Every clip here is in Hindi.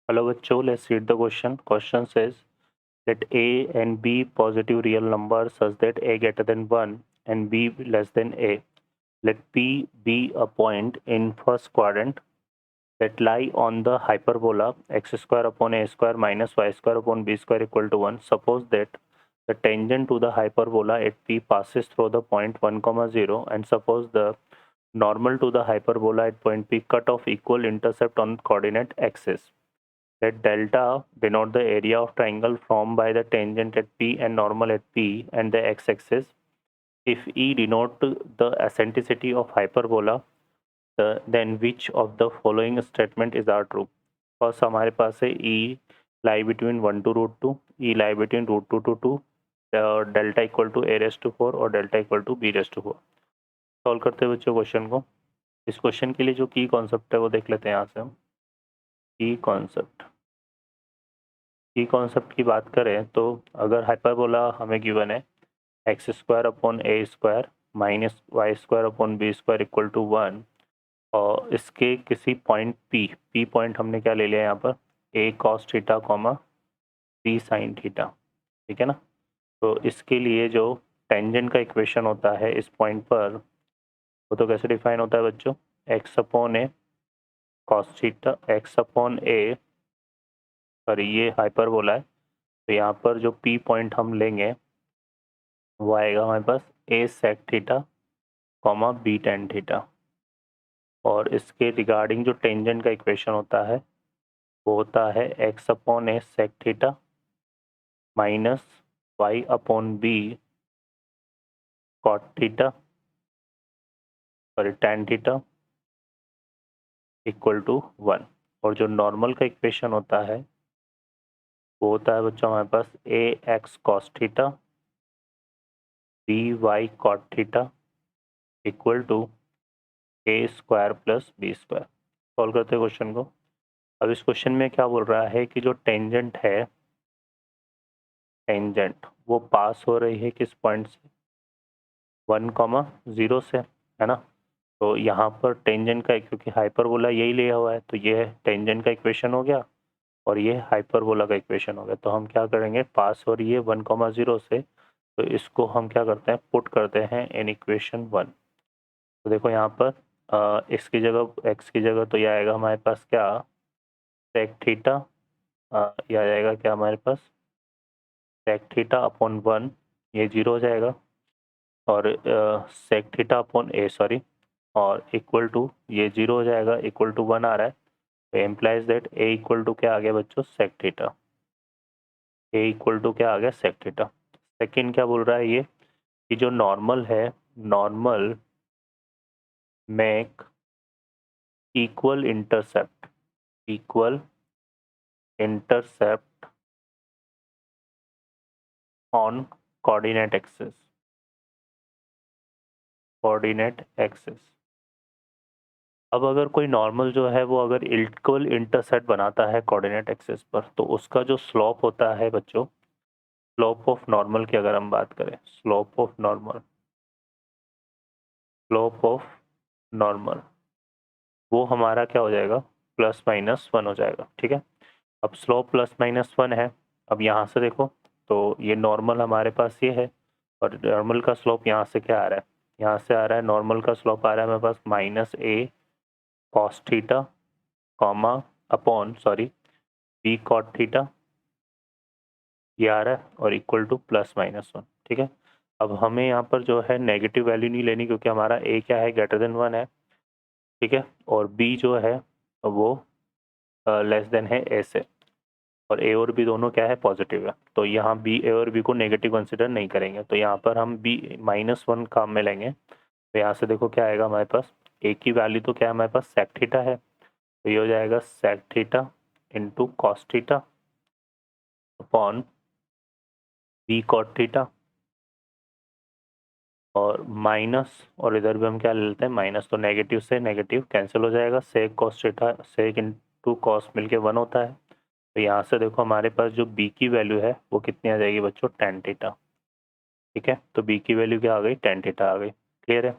Hello bachcho, let's read the question. Question says, let A and B positive real numbers such that A greater than 1 and B less than A. Let P be a point in first quadrant that lie on the hyperbola x square upon a square minus y square upon b square equal to 1. Suppose that the tangent to the hyperbola at P passes through the point 1, 0, and suppose the normal to the hyperbola at point P cut off equal intercept on coordinate axis. Let delta denote the area of triangle formed by the tangent at P and normal at P and the x-axis. If E denote the eccentricity of hyperbola, then which of the following statement is are true? First हमारे पास है E lie between 1 to root 2, E lie between root 2 to 2, delta equal to a raised to 4 और delta equal to b raised to 4. Solve करते हैं बच्चों क्वेश्चन को. इस क्वेश्चन के लिए जो की कॉन्सेप्ट है वो देख लेते हैं यहाँ से हम. की कॉन्सेप्ट की बात करें तो अगर हाइपरबोला हमें गिवन है x square upon a square minus y square upon b square equal to 1 और इसके किसी पॉइंट पी पॉइंट हमने क्या ले लिया यहाँ पर a cos theta comma b sine theta. ठीक है ना. तो इसके लिए जो टेंजेंट का इक्वेशन होता है इस पॉइंट पर वो तो कैसे डिफाइन होता है बच्चों, x upon a cos theta x upon A, sorry ये हाइपरबोला है तो यहाँ पर जो पी पॉइंट हम लेंगे वो आएगा हमारे पास a sec theta comma b tan theta. और इसके रिगार्डिंग जो टेंजेंट का इक्वेशन होता है वो होता है x upon a sec theta minus y upon b cot theta sorry tan theta equal to 1. और जो नॉर्मल का इक्वेशन होता है वो होता है बच्चों हमारे पास a x cos theta b y cot theta equal to a square plus b square. Solve करते हैं क्वेश्चन को. अब इस क्वेश्चन में क्या बोल रहा है कि जो टेंजेंट है टेंजेंट वो पास हो रही है किस पॉइंट से 1, 0 से, है ना. तो यहाँ पर टेंजेंट का क्योंकि हाइपरबोला यही लिया हुआ है तो ये टेंजेंट का इक्वेशन हो गया और ये हाइपरबोला का इक्वेशन हो गया. तो हम क्या करेंगे, पास हो रही है 1, 0 से तो इसको हम क्या करते हैं पुट करते हैं इन इक्वेशन 1. तो देखो यहाँ पर एक्स की जगह तो यह आएगा हमारे पास क्या सेक थीटा, यह आ जाएगा क्या हमारे पास सेक थीटा अपॉन 1, ये 0 हो जाएगा और सेक थीटा अपॉन ए सॉरी और इक्वल टू ये 0 हो जाएगा इक्वल टू 1 आ रहा है. तो implies that a equal to क्या आ गया बच्चों sec theta. A equal to क्या आ गया सेक थीटा. सेकेंड क्या बोल रहा है ये कि जो नॉर्मल है normal make equal intercept on coordinate axis अब अगर कोई नॉर्मल जो है वो अगर इक्वल इंटरसेप्ट बनाता है कोऑर्डिनेट एक्सिस पर तो उसका जो स्लोप होता है बच्चों, स्लोप ऑफ नॉर्मल की अगर हम बात करें स्लोप ऑफ नॉर्मल वो हमारा क्या हो जाएगा +-1 हो जाएगा. ठीक है. अब स्लोप +-1 है. अब यहाँ से देखो तो ये नॉर्मल हमारे पास ये है और नॉर्मल का स्लोप यहाँ से क्या आ रहा है, यहाँ से आ रहा है नॉर्मल का स्लोप आ रहा है मेरे पास -a cos theta comma upon sorry b cot theta ये आ रहा है और इक्वल टू +-1. ठीक है. अब हमें यहाँ पर जो है नेगेटिव वैल्यू नहीं लेनी क्योंकि हमारा a क्या है ग्रेटर देन 1 है. ठीक है. और b जो है वो लेस देन है a से और a और b दोनों क्या है पॉजिटिव है. तो यहाँ b a और b को नेगेटिव कंसिडर नहीं करेंगे तो यहाँ पर हम b -1 काम में लेंगे. तो यहाँ से देखो क्या आएगा हमारे पास a की वैल्यू तो क्या है हमारे पास सेक थीटा है तो ये हो जाएगा sec theta into cos theta upon b cot theta और माइनस और इधर भी हम क्या ले लेते हैं माइनस तो नेगेटिव से नेगेटिव कैंसिल हो जाएगा. Sec cos theta sec into cos मिलके 1 होता है. तो यहाँ से देखो हमारे पास जो b की वैल्यू है वो कितनी आ जाएगी बच्चों tan थीटा. ठीक है. तो b की वैल्यू क्या आ गई tan थीटा आ गई. क्लियर है.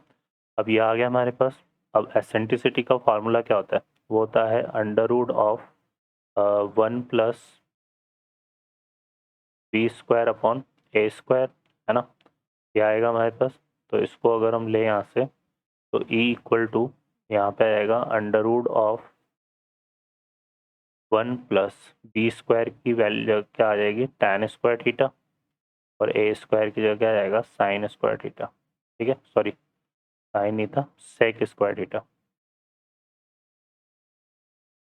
अब ये आ गया हमारे पास. अब एसेंट्रिसिटी का फार्मूला क्या होता है वो होता है under root of 1 plus b square upon a square, है ना, ये आएगा हमारे पास। तो इसको अगर हम ले यहाँ से तो ई इक्वल टू यहाँ पे आएगा under root of 1 plus b square की वैल्यू क्या आ जाएगी, tan स्क्वायर थीटा, और ए स्क्वायर की जगह क्या आ जाएगा, साइन स्क्वायर थीटा। ठीक है, सॉरी साइन नहीं था, सेक स्क्वायर थीटा।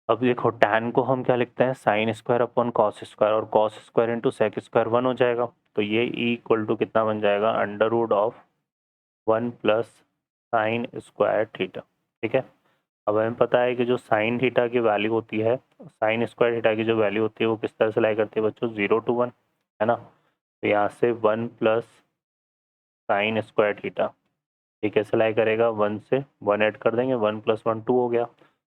अब देखो tan को हम क्या लिखते हैं, sine square upon cos square, और cos square into sec square 1 हो जाएगा। तो ये ई इक्वल टू कितना बन जाएगा, under root of 1 plus sine square theta. ठीक है, अब हमें पता है कि जो साइन थीटा की वैल्यू होती है, साइन स्क्वायर थीटा की जो वैल्यू होती है वो किस तरह से लाई करती है बच्चों, 0 to 1, है ना। तो यहाँ से 1 प्लस साइन स्क्वायर थीटा, ये कैसे लाई करेगा, 1 से 1 ऐड कर देंगे, 1 प्लस 1 2 हो गया,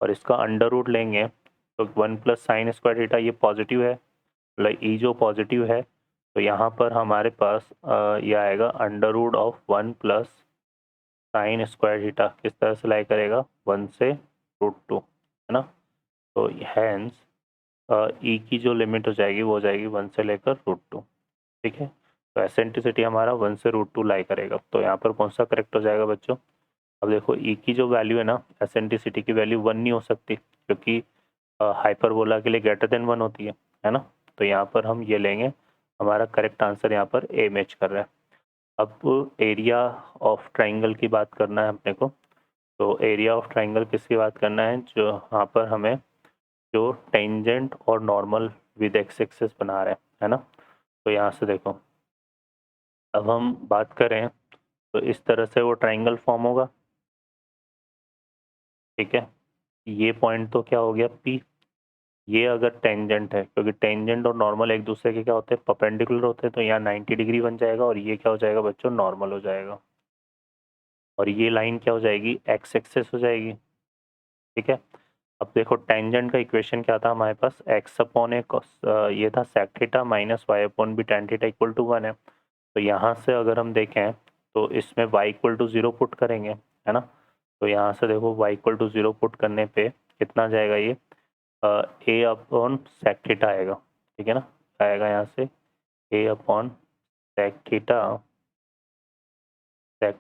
और इसका अंडर रूट लेंगे तो 1 प्लस साइन स्क्वायर थीटा ये पॉजिटिव है, मतलब ई जो पॉजिटिव है, तो यहाँ पर हमारे पास ये आएगा under root of 1 plus sine square theta, किस तरह से लाई करेगा, 1 से √2, है ना। तो हैंस ई की जो लिमिट हो जाएगी वो हो जाएगी 1 से लेकर √2। ठीक है, तो एसेंट्रिसिटी हमारा 1 से √2 लाई करेगा। तो यहाँ पर कौन सा करेक्ट हो जाएगा बच्चों, अब देखो ई की जो वैल्यू है ना, एसेंट्रिसिटी की वैल्यू 1 नहीं हो सकती, क्योंकि हाइपरबोला के लिए ग्रेटर देन 1 होती है ना। तो यहाँ पर हम ये लेंगे, हमारा करेक्ट आंसर यहाँ पर ए मैच कर रहा है। अब एरिया ऑफ ट्राइंगल की बात करना है अपने को। तो एरिया ऑफ ट्राइंगल किसकी बात करना है, जो यहाँ पर हमें जो टेंजेंट और नॉर्मल विद एक्स एक्सिस बना रहे हैं, है ना। तो यहाँ से देखो, अब हम बात करें तो इस तरह से वो ट्राइंगल फॉर्म होगा। ठीक है, ये पॉइंट तो क्या हो गया पी, ये अगर टेंजेंट है, क्योंकि टेंजेंट और नॉर्मल एक दूसरे के क्या होते हैं, परपेंडिकुलर होते हैं, तो यहाँ 90 डिग्री बन जाएगा, और ये क्या हो जाएगा बच्चों, नॉर्मल हो जाएगा, और ये लाइन क्या हो जाएगी, एक्स एक्सिस हो जाएगी। ठीक है, अब देखो टेंजेंट का इक्वेशन क्या था हमारे पास, एक्स अपॉन ए ये था sec theta minus y upon b tan theta equal to 1 है। तो यहाँ से अगर हम देखें तो इसमें y इक्वल टू 0 पुट करेंगे, है ना। तो यहाँ से देखो y इक्वल टू 0 पुट करने पे कितना जाएगा, ये ए अपॉन सेक थीटा आएगा। ठीक है ना, आएगा यहाँ से ए अपॉन सेक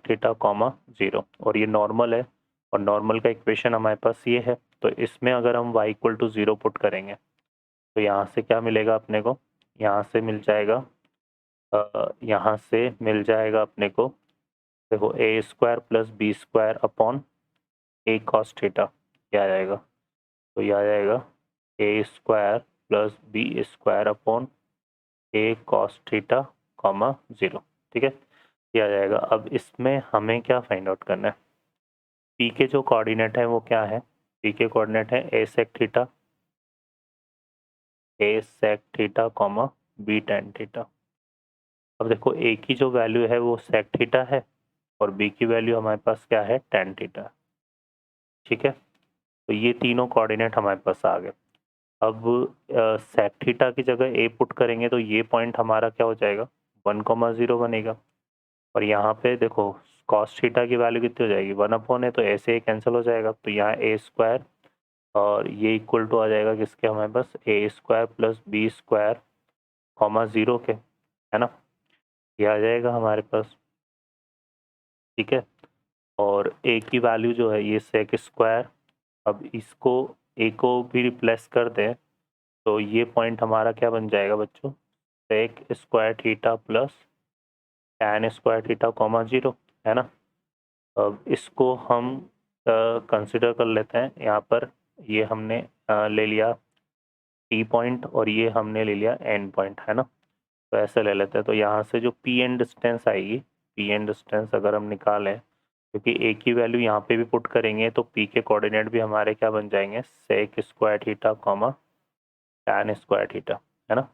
थीटा कॉमा 0, और ये नॉर्मल है, और नॉर्मल का इक्वेशन हमारे पास ये है। तो इसमें अगर हम y इक्वल टू 0 पुट करेंगे तो यहाँ से क्या मिलेगा अपने को, यहाँ से मिल जाएगा यहाँ से मिल जाएगा अपने को, देखो a square plus b square upon a cos theta, क्या आ जाएगा, तो यह आ जाएगा a square plus b square upon a cos theta comma 0। ठीक है, ये आ जाएगा। अब इसमें हमें क्या फाइंड आउट करना है, पी के जो कोऑर्डिनेट है वो क्या है, पी के कोऑर्डिनेट है a sec theta comma b tan theta. अब देखो ए की जो वैल्यू है वो सेक थीटा है, और बी की वैल्यू हमारे पास क्या है, tan थीटा। ठीक है, तो ये तीनों कोऑर्डिनेट हमारे पास आ गए। अब सेक थीटा की जगह ए पुट करेंगे तो ये पॉइंट हमारा क्या हो जाएगा, 1,0 बनेगा, और यहाँ पे देखो कॉस थीटा की वैल्यू कितनी हो जाएगी, 1 अपॉन है, तो ऐसे ही कैंसिल हो जाएगा। तो यहाँ ए स्क्वायर और ये इक्वल टू आ जाएगा किसके, हमारे पास a square plus b square comma 0 के, है ना, ये आ जाएगा हमारे पास। ठीक है, और ए की वैल्यू जो है ये सेक स्क्वायर, अब इसको ए को भी रिप्लेस कर दें तो ये पॉइंट हमारा क्या बन जाएगा बच्चों, sec square theta plus tan square theta comma 0, है ना। अब इसको हम कंसिडर कर लेते हैं, यहाँ पर ये हमने ले लिया टी पॉइंट, और ये हमने ले लिया एंड पॉइंट, है ना। तो ऐसे ले लेते हैं, तो यहाँ से जो पी एन डिस्टेंस आएगी, पी एन डिस्टेंस अगर हम निकालें, क्योंकि ए की वैल्यू यहाँ पे भी पुट करेंगे तो पी के कोऑर्डिनेट भी हमारे क्या बन जाएंगे, sec square theta comma tan square theta, है ना।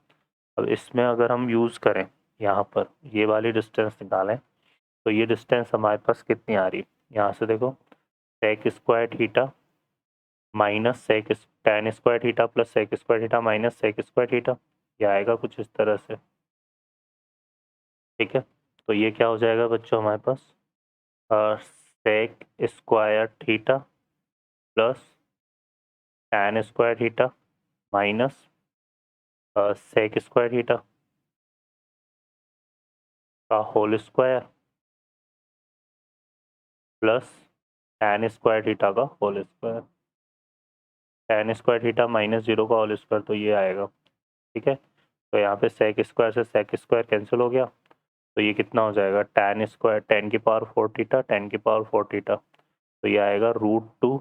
अब इसमें अगर हम यूज़ करें यहाँ पर ये वाली डिस्टेंस निकालें तो ये डिस्टेंस हमारे पास कितनी आ रही है, यहाँ से देखो sec square theta minus sec tan square theta plus sec square theta minus sec square theta, ये आएगा कुछ इस तरह से। ठीक है, तो ये क्या हो जाएगा बच्चों हमारे पास, sec square theta plus tan square theta minus sec square theta का whole square plus tan square theta का whole square. tan square theta minus 0 का होल स्क्वायर, तो ये आएगा। ठीक है, तो यहाँ पे सेक स्क्वायर से सेक स्क्वायर कैंसिल हो गया, तो ये कितना हो जाएगा, tan स्क्वायर, tan की पावर 4 थीटा, tan की पावर 4 थीटा, तो ये आएगा √2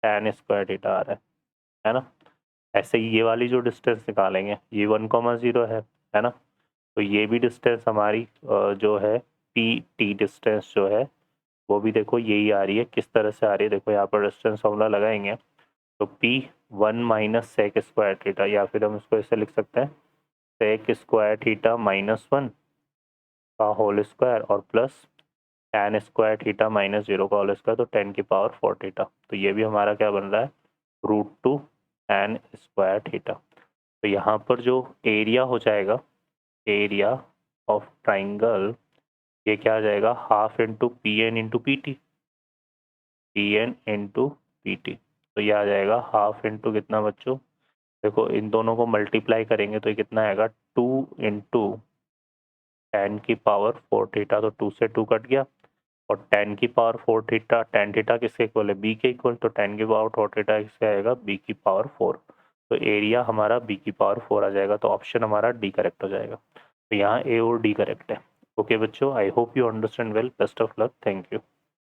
tan स्क्वायर थीटा आ रहा है ना। ऐसे ही ये वाली जो डिस्टेंस निकालेंगे, ये 1,0 है ना, तो ये भी डिस्टेंस हमारी जो है पी टी डिस्टेंस जो है वो भी देखो यही आ रही है। किस तरह से आ रही है, देखो यहाँ पर डिस्टेंस फॉर्मूला लगाएंगे तो P1 minus sec square theta, या फिर हम इसको ऐसे लिख सकते हैं सेक स्क्वायर थीटा -1 का होल स्क्वायर और प्लस tan स्क्वायर थीटा -0 का होल स्क्वायर, तो 10 की पावर 4 थीटा, तो ये भी हमारा क्या बन रहा है, √2 tan स्क्वायर थीटा। तो यहाँ पर जो एरिया हो जाएगा, एरिया ऑफ ट्राइंगल, ये क्या आ जाएगा, half into p n into p t, p n into p t, तो ये आ जाएगा हाफ इंटू कितना बच्चों, देखो इन दोनों को मल्टीप्लाई करेंगे तो ये कितना आएगा, 2 इंटू 10 की पावर 4 थीटा, तो 2 से 2 कट गया, और 10 की पावर 4 थीटा, tan थीटा किसके इक्वल है, बी के इक्वल, तो 10 की पावर 4 थीटा किससे आएगा, बी की पावर 4, तो एरिया हमारा बी की पावर 4 आ जाएगा, तो ऑप्शन हमारा डी करेक्ट हो जाएगा। तो यहाँ ए और डी करेक्ट है। ओके बच्चों, I hope you understand well, best of luck, thank you.